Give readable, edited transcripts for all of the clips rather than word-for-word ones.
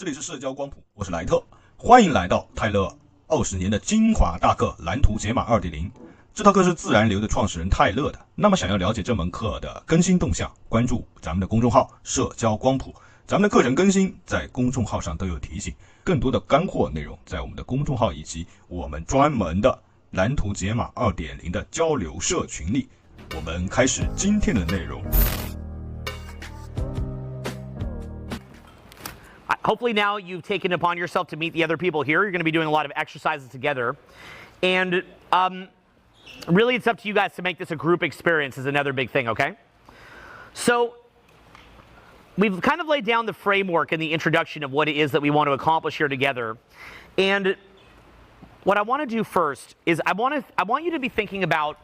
这里是社交光谱，我是莱特，欢迎来到泰勒20年的精华大课蓝图解码 2.0。这套课是自然流的创始人泰勒的。那么想要了解这门课的更新动向，关注咱们的公众号社交光谱，咱们的课程更新在公众号上都有提醒，更多的干货内容在我们的公众号以及我们专门的蓝图解码 2.0 的交流社群里。我们开始今天的内容。Hopefully now you've taken it upon yourself to meet the other people here. You're going to be doing a lot of exercises together. And really it's up to you guys to make this a group experience is another big thing, okay? So we've kind of laid down the framework in the introduction of what it is that we want to accomplish here together. And what I want to do first is I want you to be thinking about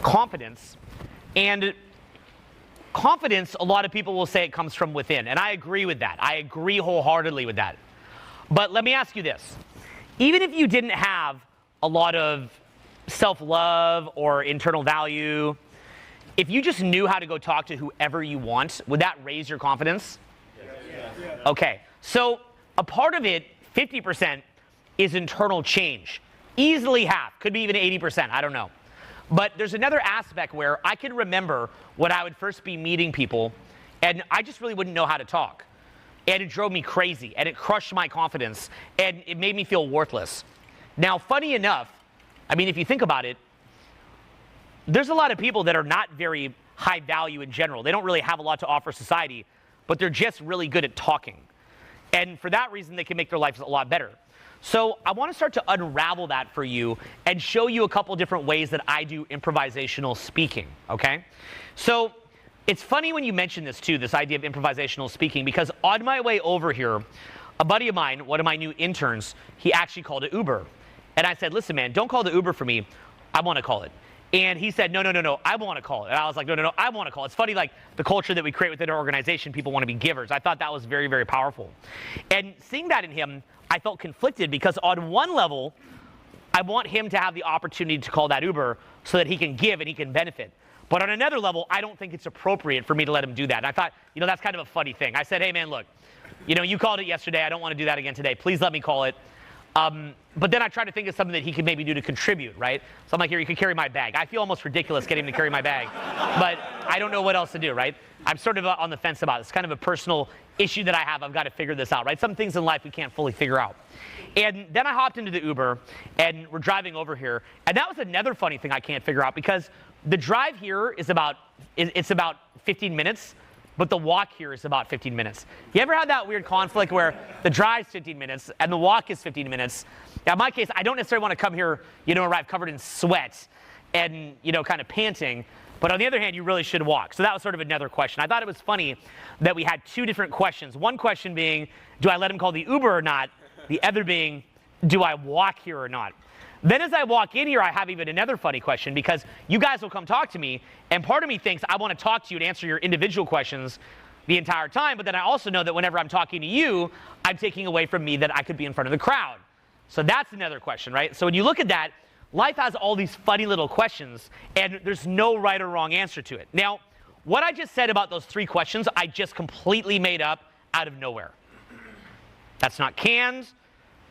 confidence. And confidence, a lot of people will say it comes from within, and I agree with that. I agree wholeheartedly with that. But let me ask you this. Even if you didn't have a lot of self-love or internal value, if you just knew how to go talk to whoever you want, would that raise your confidence? Yes. Okay, so a part of it, 50%, is internal change. Easily half, could be even 80%, I don't know. But there's another aspect where I can remember when I would first be meeting people and I just really wouldn't know how to talk. And it drove me crazy and it crushed my confidence and it made me feel worthless. Now, funny enough, I mean, if you think about it, there's a lot of people that are not very high value in general. They don't really have a lot to offer society, but they're just really good at talking. And for that reason, they can make their lives a lot better. So I want to start to unravel that for you and show you a couple different ways that I do improvisational speaking, okay? So it's funny when you mention this too, this idea of improvisational speaking, because on my way over here, a buddy of mine, one of my new interns, he actually called it Uber. And I said, listen, man, don't call the Uber for me. I want to call it. And he said, no, I want to call it. And I was like, no, I want to call it. It's funny, like the culture that we create within our organization, people want to be givers. I thought that was very, very powerful. And seeing that in him, I felt conflicted because on one level, I want him to have the opportunity to call that Uber so that he can give and he can benefit. But on another level, I don't think it's appropriate for me to let him do that. And I thought, that's kind of a funny thing. I said, hey man, look, you called it yesterday. I don't want to do that again today. Please let me call it. But then I tried to think of something that he could maybe do to contribute, right? So I'm like, here, you can carry my bag. I feel almost ridiculous getting him to carry my bag, but I don't know what else to do, right? I'm sort of on the fence about it. It's kind of a personal issue that I have. I've got to figure this out, right? Some things in life we can't fully figure out. And then I hopped into the Uber, and we're driving over here. And that was another funny thing I can't figure out because the drive here is about 15 minutes. But the walk here is about 15 minutes. You ever had that weird conflict where the drive's 15 minutes and the walk is 15 minutes? Now, in my case, I don't necessarily want to come here, arrive covered in sweat and, kind of panting. But on the other hand, you really should walk. So that was sort of another question. I thought it was funny that we had two different questions. One question being, do I let him call the Uber or not? The other being, do I walk here or not? Then as I walk in here, I have even another funny question because you guys will come talk to me, and part of me thinks I want to talk to you and answer your individual questions the entire time, but then I also know that whenever I'm talking to you, I'm taking away from me that I could be in front of the crowd. So that's another question, right? So when you look at that, life has all these funny little questions, and there's no right or wrong answer to it. Now, what I just said about those three questions, I just completely made up out of nowhere. That's not canned.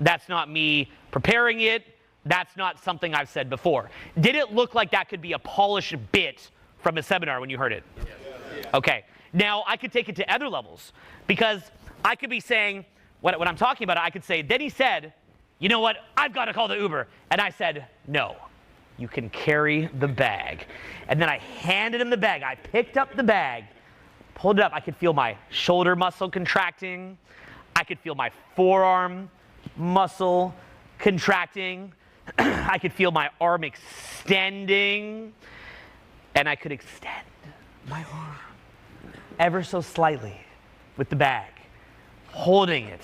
That's not me preparing it. That's not something I've said before. Did it look like that could be a polished bit from a seminar when you heard it? Yes. Okay. Now, I could take it to other levels because I could be saying, when I'm talking about it, I could say, then he said, you know what, I've got to call the Uber. And I said, no, you can carry the bag. And then I handed him the bag. I picked up the bag, pulled it up. I could feel my shoulder muscle contracting. I could feel my forearm muscle contracting. I could feel my arm extending, and I could extend my arm ever so slightly with the bag, holding it,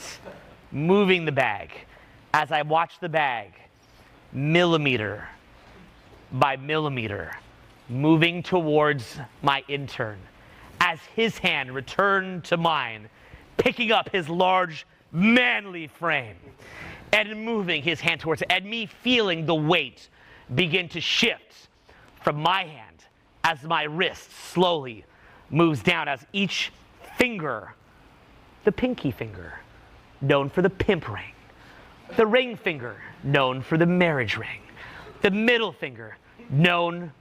moving the bag, as I watched the bag, millimeter by millimeter, moving towards my intern, as his hand returned to mine, picking up his large, manly frame, and moving his hand towards it, and me feeling the weight begin to shift from my hand as my wrist slowly moves down, as each finger, the pinky finger, known for the pimp ring. The ring finger, known for the marriage ring. The middle finger, known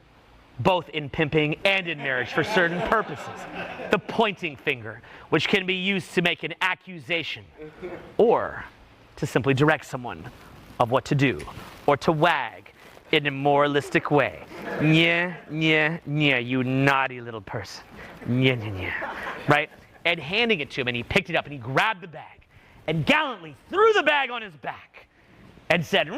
both in pimping and in marriage for certain purposes. The pointing finger, which can be used to make an accusation or to simply direct someone of what to do or to wag in a moralistic way. Nya, nya, nya, you naughty little person. Nya, nya, nya. Right? And handing it to him, and he picked it up and he grabbed the bag and gallantly threw the bag on his back and said,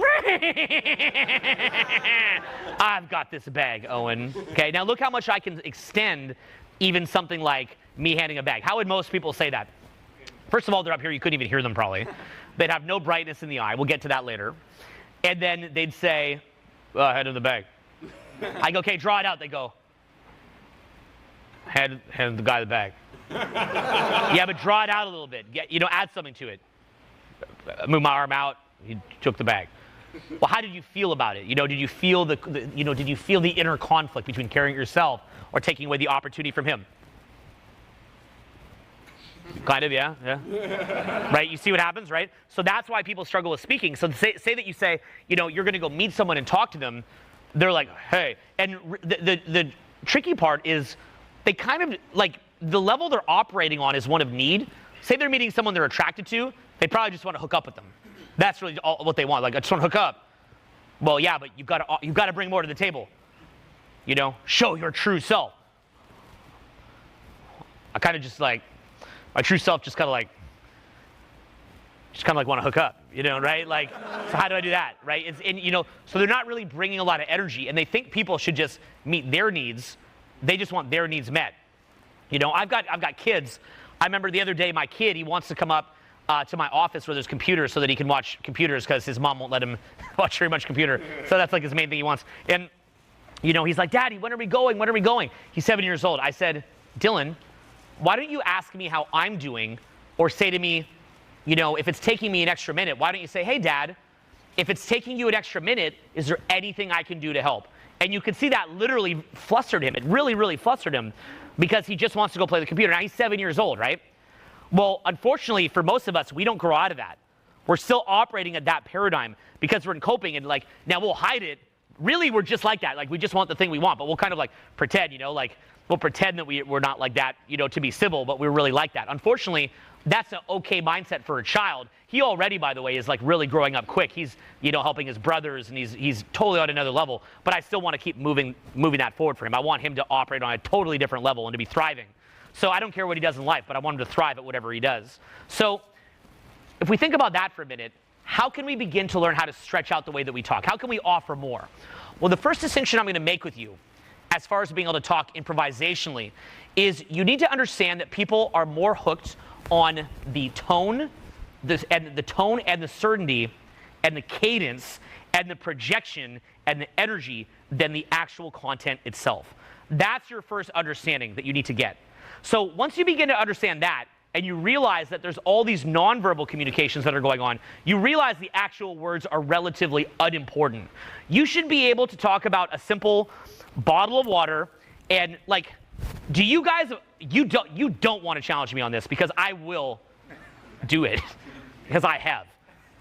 I've got this bag, Owen. Okay, now look how much I can extend even something like me handing a bag. How would most people say that? First of all, they're up here, you couldn't even hear them probably. They'd have no brightness in the eye. We'll get to that later. And then they'd say, hand him the bag. I go, okay, draw it out. They go, hand the guy the bag. Yeah, but draw it out a little bit. Add something to it. Move my arm out. He took the bag. Well, how did you feel about it? Did you feel did you feel the inner conflict between carrying it yourself or taking away the opportunity from him? Kind of, yeah. Right, you see what happens, right? So that's why people struggle with speaking. So say that you say, you're going to go meet someone and talk to them. They're like, hey. And the tricky part is they kind of, like, the level they're operating on is one of need. Say they're meeting someone they're attracted to, they probably just want to hook up with them. That's really all what they want. Like, I just want to hook up. Well, yeah, but you've got to bring more to the table. Show your true self. I kind of just like, my true self just kind of like want to hook up, right? Like, so how do I do that, right? So they're not really bringing a lot of energy, and they think people should just meet their needs. They just want their needs met. I've got kids. I remember the other day, my kid, he wants to come up to my office where there's computers so that he can watch computers because his mom won't let him watch very much computer. So that's like his main thing he wants. And, he's like, Daddy, when are we going? When are we going? He's 7 years old. I said, Dylan, why don't you ask me how I'm doing, or say to me, if it's taking me an extra minute, why don't you say, hey, Dad, if it's taking you an extra minute, is there anything I can do to help? And you can see that literally flustered him. It really, really flustered him because he just wants to go play the computer. Now he's 7 years old, right? Well, unfortunately, for most of us, we don't grow out of that. We're still operating at that paradigm because we're in coping, and like, now we'll hide it. Really, we're just like that. Like, we just want the thing we want, but we'll kind of like pretend, like, we'll pretend that we're not like that, to be civil, but we're really like that. Unfortunately, that's an okay mindset for a child. He already, by the way, is like really growing up quick. He's, helping his brothers, and he's totally on another level, but I still want to keep moving that forward for him. I want him to operate on a totally different level and to be thriving. So I don't care what he does in life, but I want him to thrive at whatever he does. So if we think about that for a minute, how can we begin to learn how to stretch out the way that we talk? How can we offer more? Well, the first distinction I'm going to make with you, as far as being able to talk improvisationally, is you need to understand that people are more hooked on the tone, and the certainty, and the cadence, and the projection, and the energy than the actual content itself. That's your first understanding that you need to get. So once you begin to understand that, and you realize that there's all these nonverbal communications that are going on, you realize the actual words are relatively unimportant. You should be able to talk about a simple bottle of water, and like, do you guys, you don't want to challenge me on this, because I will do it, because I have.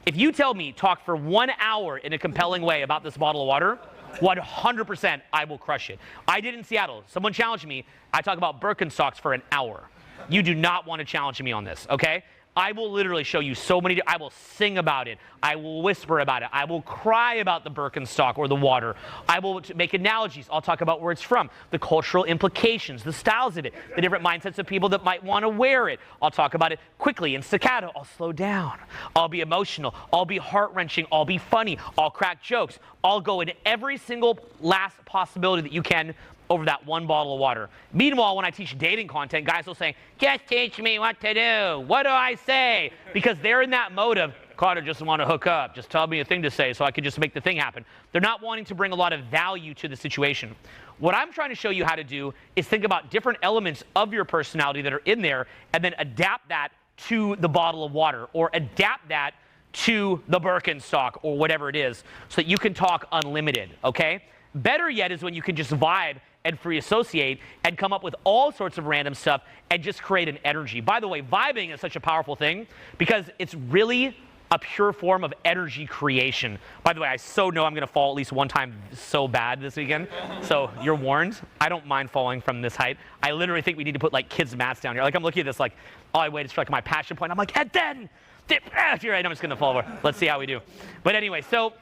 If you tell me talk for 1 hour in a compelling way about this bottle of water, 100% I will crush it. I did in Seattle. Someone challenged me. I talk about Birkenstocks for an hour. You do not want to challenge me on this, okay? I will literally show you so many, I will sing about it. I will whisper about it. I will cry about the Birkenstock or the water. I will make analogies. I'll talk about where it's from, the cultural implications, the styles of it, the different mindsets of people that might want to wear it. I'll talk about it quickly in staccato. I'll slow down. I'll be emotional. I'll be heart-wrenching. I'll be funny. I'll crack jokes. I'll go into every single last possibility that you can over that one bottle of water. Meanwhile, when I teach dating content, guys will say, just teach me what to do. What do I say? Because they're in that mode of, Carter just want to hook up. Just tell me a thing to say so I can just make the thing happen. They're not wanting to bring a lot of value to the situation. What I'm trying to show you how to do is think about different elements of your personality that are in there, and then adapt that to the bottle of water, or adapt that to the Birkenstock, or whatever it is, so that you can talk unlimited, okay? Better yet is when you can just vibe and free associate and come up with all sorts of random stuff and just create an energy. By the way, vibing is such a powerful thing because it's really a pure form of energy creation. By the way, I so know I'm going to fall at least one time so bad this weekend. So you're warned. I don't mind falling from this height. I literally think we need to put like kids' mats down here. Like I'm looking at this like, oh, I waited to strike my passion point. I'm like, and then, you're right, I'm just going to fall over. Let's see how we do. But anyway, so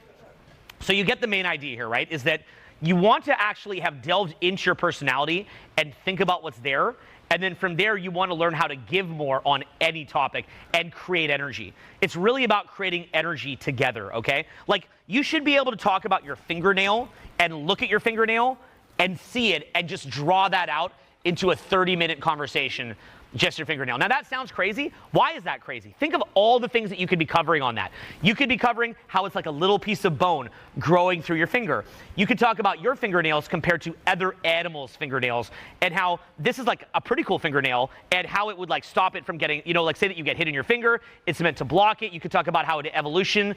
you get the main idea here, right? Is that you want to actually have delved into your personality and think about what's there. And then from there, you want to learn how to give more on any topic and create energy. It's really about creating energy together, okay? Like, you should be able to talk about your fingernail and look at your fingernail and see it and just draw that out into a 30-minute conversation, just your fingernail. Now, that sounds crazy. Why is that crazy? Think of all the things that you could be covering on that. You could be covering how it's like a little piece of bone growing through your finger. You could talk about your fingernails compared to other animals' fingernails and how this is like a pretty cool fingernail and how it would like stop it from getting, you know, like say that you get hit in your finger, it's meant to block it. You could talk about how in evolution,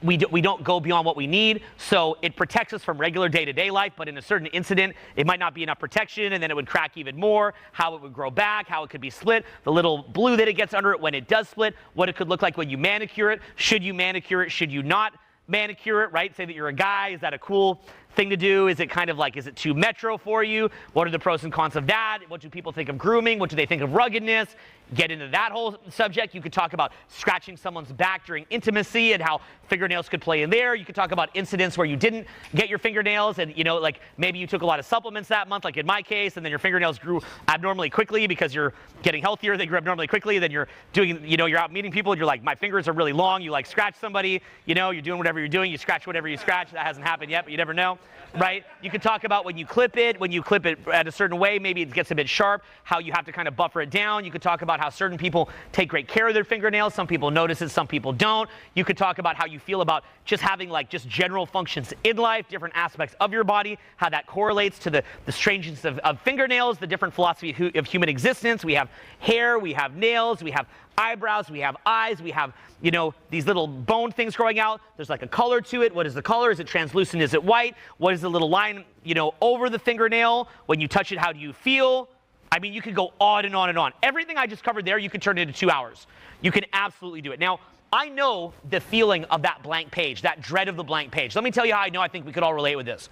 we don't go beyond what we need, so it protects us from regular day-to-day life, but in a certain incident, it might not be enough protection, and then it would crack even more, how it would grow back, how it could be split, the little blue that it gets under it when it does split, what it could look like when you manicure it, should you manicure it, should you not manicure it, right? Say that you're a guy, is that a cool thing to do? Is it kind of like, is it too metro for you? What are the pros and cons of that? What do people think of grooming? What do they think of ruggedness? Get into that whole subject. You could talk about scratching someone's back during intimacy and how fingernails could play in there. You could talk about incidents where you didn't get your fingernails and, you know, like maybe you took a lot of supplements that month, like in my case, and then your fingernails grew abnormally quickly because you're getting healthier. They grew abnormally quickly. Then you're doing, you know, you're out meeting people and you're like, my fingers are really long. You like scratch somebody, you know, you're doing whatever you're doing. You scratch whatever you scratch. That hasn't happened yet, but you never know, right? You could talk about when you clip it at a certain way, maybe it gets a bit sharp, how you have to kind of buffer it down. You could talk about how certain people take great care of their fingernails. Some people notice it, some people don't. You could talk about how you feel about just having like just general functions in life, different aspects of your body, how that correlates to the strangeness of fingernails, the different philosophy of human existence. We have hair, we have nails, we have eyebrows, we have eyes, we have, you know, these little bone things growing out. There's like a color to it. What is the color? Is it translucent? Is it white? What is the little line, you know, over the fingernail? When you touch it, how do you feel? I mean, you could go on and on and on. Everything I just covered there, you could turn it into 2 hours. You can absolutely do it. Now, I know the feeling of that blank page, that dread of the blank page. Let me tell you how I know I think we could all relate with this.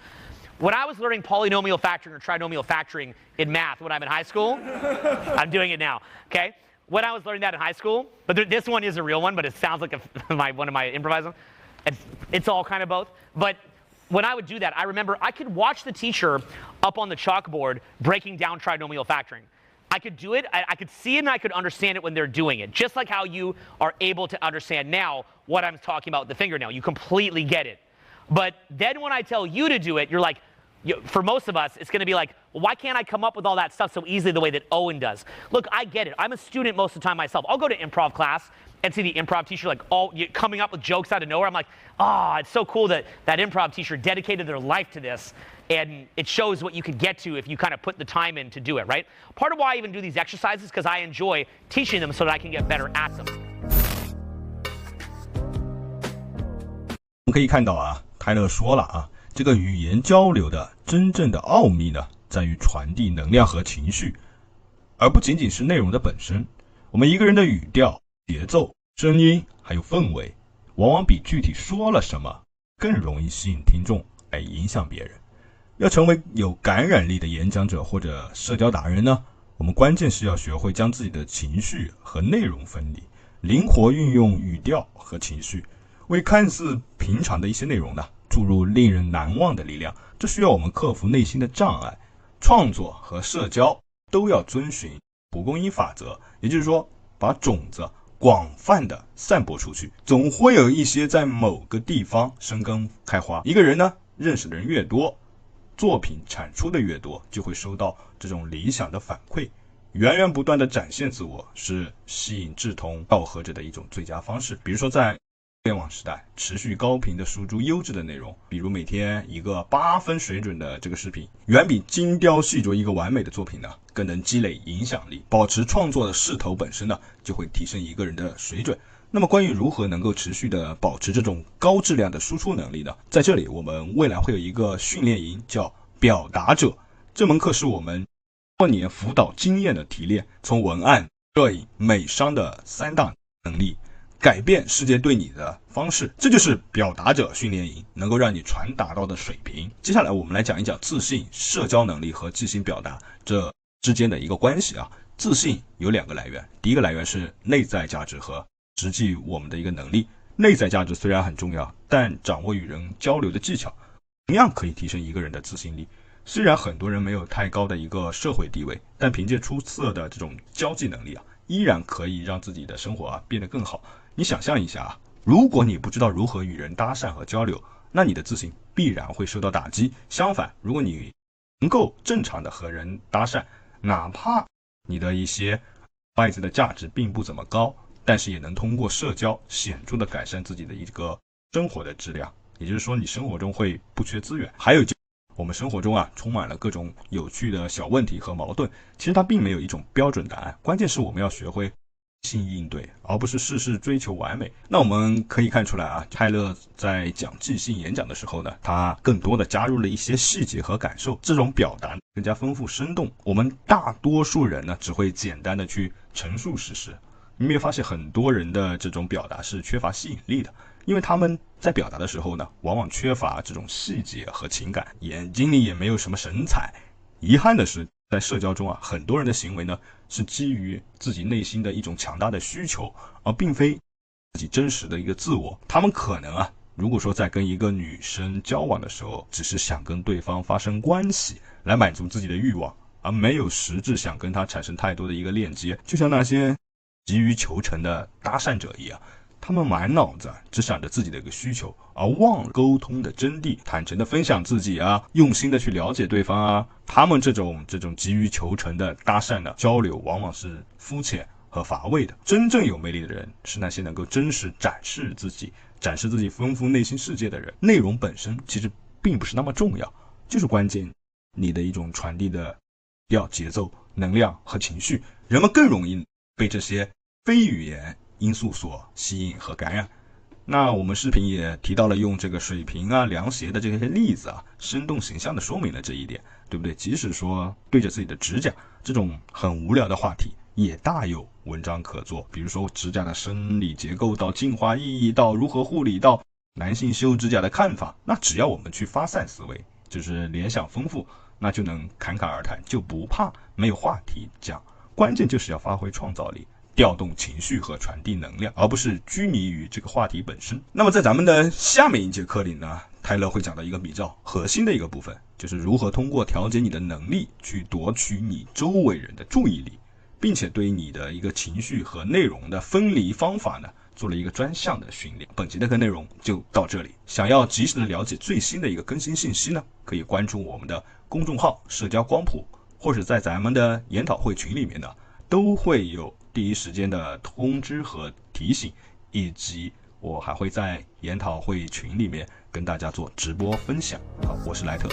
When I was learning polynomial factoring or trinomial factoring in math when I'm in high school, I'm doing it now, okay? When I was learning that in high school, but this one is a real one, but it sounds like one of my improvised ones. It's all kind of both. But when I would do that, I remember I could watch the teacher up on the chalkboard breaking down trinomial factoring. I could do it, I could see it, and I could understand it when they're doing it. Just like how you are able to understand now what I'm talking about with the fingernail. You completely get it. But then when I tell you to do it, you're like, for most of us, it's going to be like, well, why can't I come up with all that stuff so easily the way that Owen does? Look, I get it. I'm a student most of the time myself. I'll go to improv class and see the improv teacher like coming up with jokes out of nowhere. I'm like, it's so cool that that improv teacher dedicated their life to this. And it shows what you could get to if you kind of put the time in to do it, right? Part of why I even do these exercises is because I enjoy teaching them so that I can get better at them. 我们可以看到啊，泰勒说了啊，这个语言交流的真正的奥秘呢，在于传递能量和情绪，而不仅仅是内容的本身。我们一个人的语调、节奏、声音还有氛围，往往比具体说了什么更容易吸引听众来影响别人。要成为有感染力的演讲者或者社交达人呢，我们关键是要学会将自己的情绪和内容分离，灵活运用语调和情绪，为看似平常的一些内容呢，注入令人难忘的力量。这需要我们克服内心的障碍。创作和社交都要遵循蒲公英法则，也就是说，把种子广泛的散播出去，总会有一些在某个地方生根开花。一个人呢，认识的人越多，作品产出的越多，就会收到这种理想的反馈。源源不断的展现自我，是吸引志同道合者的一种最佳方式。比如说在互联网时代，持续高频的输出优质的内容，比如每天一个8分水准的这个视频，远比精雕细琢一个完美的作品呢，更能积累影响力。保持创作的势头本身呢，就会提升一个人的水准。那么关于如何能够持续的保持这种高质量的输出能力呢？在这里我们未来会有一个训练营叫表达者，这门课是我们多年辅导经验的提炼，从文案、摄影、美商的3大能力改变世界对你的方式，这就是表达者训练营能够让你传达到的水平。接下来我们来讲一讲自信、社交能力和即兴表达这之间的一个关系啊。自信有2个来源，第一个来源是内在价值和实际我们的一个能力。内在价值虽然很重要，但掌握与人交流的技巧同样可以提升一个人的自信力。虽然很多人没有太高的一个社会地位，但凭借出色的这种交际能力啊，依然可以让自己的生活变得更好。你想象一下如果你不知道如何与人搭讪和交流，那你的自信必然会受到打击。相反，如果你能够正常的和人搭讪，哪怕你的一些外在的价值并不怎么高，但是也能通过社交显著的改善自己的一个生活的质量。也就是说，你生活中会不缺资源。还有我们生活中充满了各种有趣的小问题和矛盾，其实它并没有一种标准答案，关键是我们要学会性应对，而不是事事追求完美。那我们可以看出来泰勒在讲即兴演讲的时候呢，他更多的加入了一些细节和感受，这种表达更加丰富生动。我们大多数人呢，只会简单的去陈述事实。你没有发现很多人的这种表达是缺乏吸引力的，因为他们在表达的时候呢，往往缺乏这种细节和情感，眼睛里也没有什么神采。遗憾的是，在社交中很多人的行为呢，是基于自己内心的一种强大的需求，而并非自己真实的一个自我。他们可能如果说在跟一个女生交往的时候，只是想跟对方发生关系来满足自己的欲望，而没有实质想跟她产生太多的一个链接，就像那些急于求成的搭讪者一样，他们满脑子只想着自己的一个需求，而忘了沟通的真谛，坦诚的分享自己用心的去了解对方他们这种急于求成的搭讪的交流，往往是肤浅和乏味的。真正有魅力的人是那些能够真实展示自己丰富内心世界的人。内容本身其实并不是那么重要，就是关键你的一种传递的节奏、能量和情绪，人们更容易被这些非语言因素所吸引和感染。那我们视频也提到了用这个水瓶凉鞋的这些例子生动形象的说明了这一点，对不对？即使说对着自己的指甲这种很无聊的话题，也大有文章可做。比如说指甲的生理结构到进化意义到如何护理到男性修指甲的看法，那只要我们去发散思维，就是联想丰富，那就能侃侃而谈，就不怕没有话题讲。关键就是要发挥创造力，调动情绪和传递能量，而不是拘泥于这个话题本身。那么在咱们的下面一节课里呢，泰勒会讲到一个比较核心的一个部分，就是如何通过调节你的能力去夺取你周围人的注意力，并且对你的一个情绪和内容的分离方法呢，做了一个专项的训练。本集的内容就到这里，想要及时的了解最新的一个更新信息呢，可以关注我们的公众号社交光谱，或者在咱们的研讨会群里面呢，都会有第一时间的通知和提醒，以及我还会在研讨会群里面跟大家做直播分享。好，我是莱特。